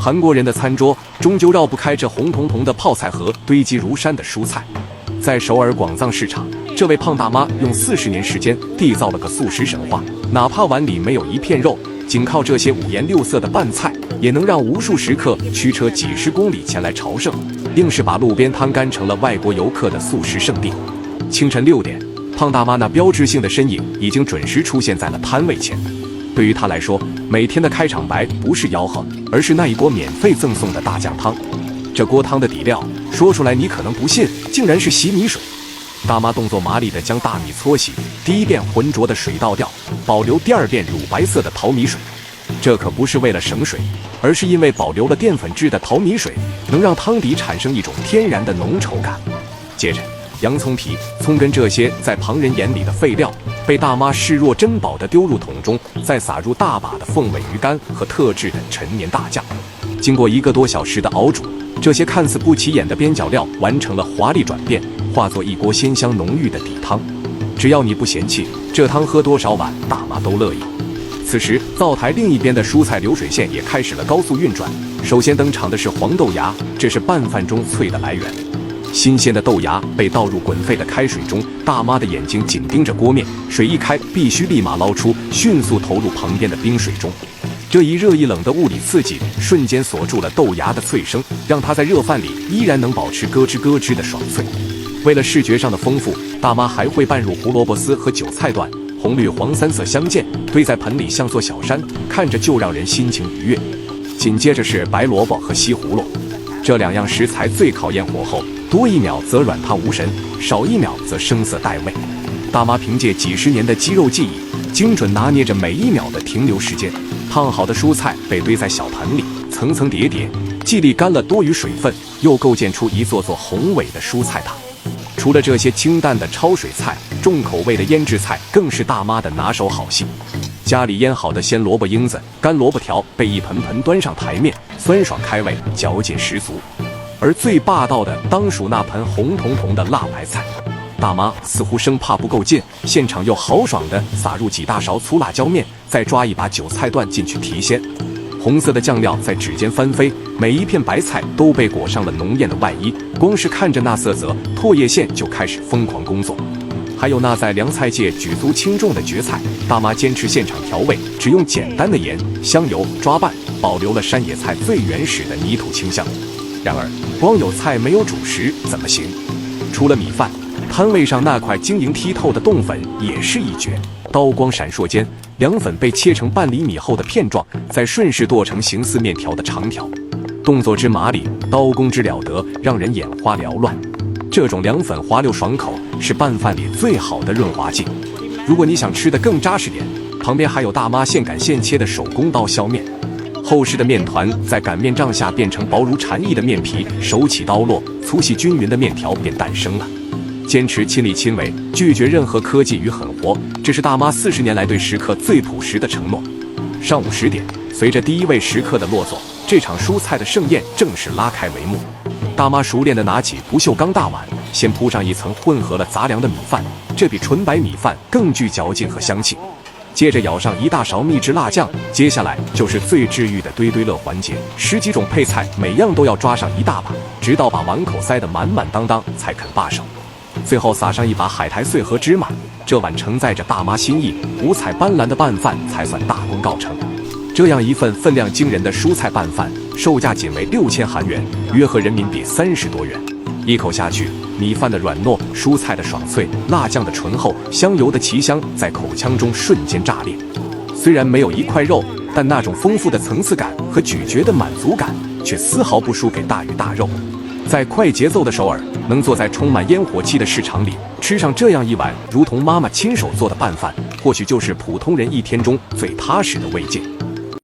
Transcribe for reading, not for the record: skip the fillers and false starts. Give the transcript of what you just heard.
韩国人的餐桌终究绕不开这红彤彤的泡菜和堆积如山的蔬菜。在首尔广藏市场，这位胖大妈用40年时间缔造了个素食神话，哪怕碗里没有一片肉，仅靠这些五颜六色的拌菜，也能让无数食客驱车几10公里前来朝圣，硬是把路边摊干成了外国游客的素食圣地。清晨6点，胖大妈那标志性的身影已经准时出现在了摊位前。对于她来说，每天的开场白不是吆喝，而是那一锅免费赠送的大酱汤。这锅汤的底料说出来你可能不信，竟然是洗米水。大妈动作麻利地将大米搓洗，第一遍浑浊的水倒掉，保留第2遍乳白色的淘米水。这可不是为了省水，而是因为保留了淀粉质的淘米水能让汤底产生一种天然的浓稠感。接着洋葱皮、葱根这些在旁人眼里的废料被大妈视若珍宝地丢入桶中，再撒入大把的凤尾鱼干和特制的陈年大酱。经过1个多小时的熬煮，这些看似不起眼的边角料完成了华丽转变，化作一锅鲜香浓郁的底汤。只要你不嫌弃，这汤喝多少碗大妈都乐意。此时灶台另一边的蔬菜流水线也开始了高速运转。首先登场的是黄豆芽，这是拌饭中脆的来源。新鲜的豆芽被倒入滚沸的开水中，大妈的眼睛紧盯着锅面，水一开必须立马捞出，迅速投入旁边的冰水中。这一热一冷的物理刺激瞬间锁住了豆芽的脆声，让它在热饭里依然能保持咯吱咯吱的爽脆。为了视觉上的丰富，大妈还会拌入胡萝卜丝和韭菜段，红绿黄3色相间，堆在盆里像座小山，看着就让人心情愉悦。紧接着是白萝卜和西葫芦，这2样食材最考验火候，多1秒则软塌无神，少1秒则生涩带味。大妈凭借几10年的肌肉记忆，精准拿捏着每1秒的停留时间。烫好的蔬菜被堆在小盆里，层层叠叠，既沥干了多余水分，又构建出一座座宏伟的蔬菜塔。除了这些清淡的焯水菜，重口味的腌制菜更是大妈的拿手好戏。家里腌好的鲜萝卜缨子、干萝卜条被一盆盆端上台面，酸爽开胃，嚼劲十足。而最霸道的当属那盆红彤彤的辣白菜。大妈似乎生怕不够劲，现场又豪爽地撒入几大勺粗辣椒面，再抓一把韭菜段进去提鲜。红色的酱料在指尖翻飞，每一片白菜都被裹上了浓艳的外衣，光是看着那色泽，唾液腺就开始疯狂工作。还有那在凉菜界举足轻重的蕨菜，大妈坚持现场调味，只用简单的盐、香油抓拌，保留了山野菜最原始的泥土清香。然而光有菜没有主食怎么行？除了米饭，摊位上那块晶莹剔透的冻粉也是一绝，刀光闪烁间，凉粉被切成半厘米厚的片状，再顺势剁成形似面条的长条，动作之麻利，刀工之了得，让人眼花缭乱。这种凉粉滑溜爽口，是拌饭里最好的润滑剂。如果你想吃得更扎实点，旁边还有大妈现擀现切的手工刀削面。厚实的面团在擀面杖下变成薄如蝉翼的面皮，手起刀落，粗细均匀的面条便诞生了。坚持亲力亲为，拒绝任何科技与狠活，这是大妈40年来对食客最朴实的承诺。上午10点，随着第1位食客的落座，这场蔬菜的盛宴正式拉开帷幕。大妈熟练地拿起不锈钢大碗，先铺上一层混合了杂粮的米饭，这比纯白米饭更具嚼劲和香气。接着舀上一大勺秘制辣酱，接下来就是最治愈的堆堆乐环节，10几种配菜每样都要抓上一大把，直到把碗口塞得满满当当才肯罢手。最后撒上一把海苔碎和芝麻，这碗承载着大妈心意，五彩斑斓的拌饭才算大功告成。这样一份分量惊人的蔬菜拌饭，售价仅为6000韩元，约合人民币30多元。一口下去，米饭的软糯，蔬菜的爽脆，辣酱的醇厚，香油的奇香在口腔中瞬间炸裂。虽然没有一块肉，但那种丰富的层次感和咀嚼的满足感却丝毫不输给大鱼大肉。在快节奏的首尔，能坐在充满烟火气的市场里，吃上这样一碗如同妈妈亲手做的拌饭，或许就是普通人一天中最踏实的慰藉。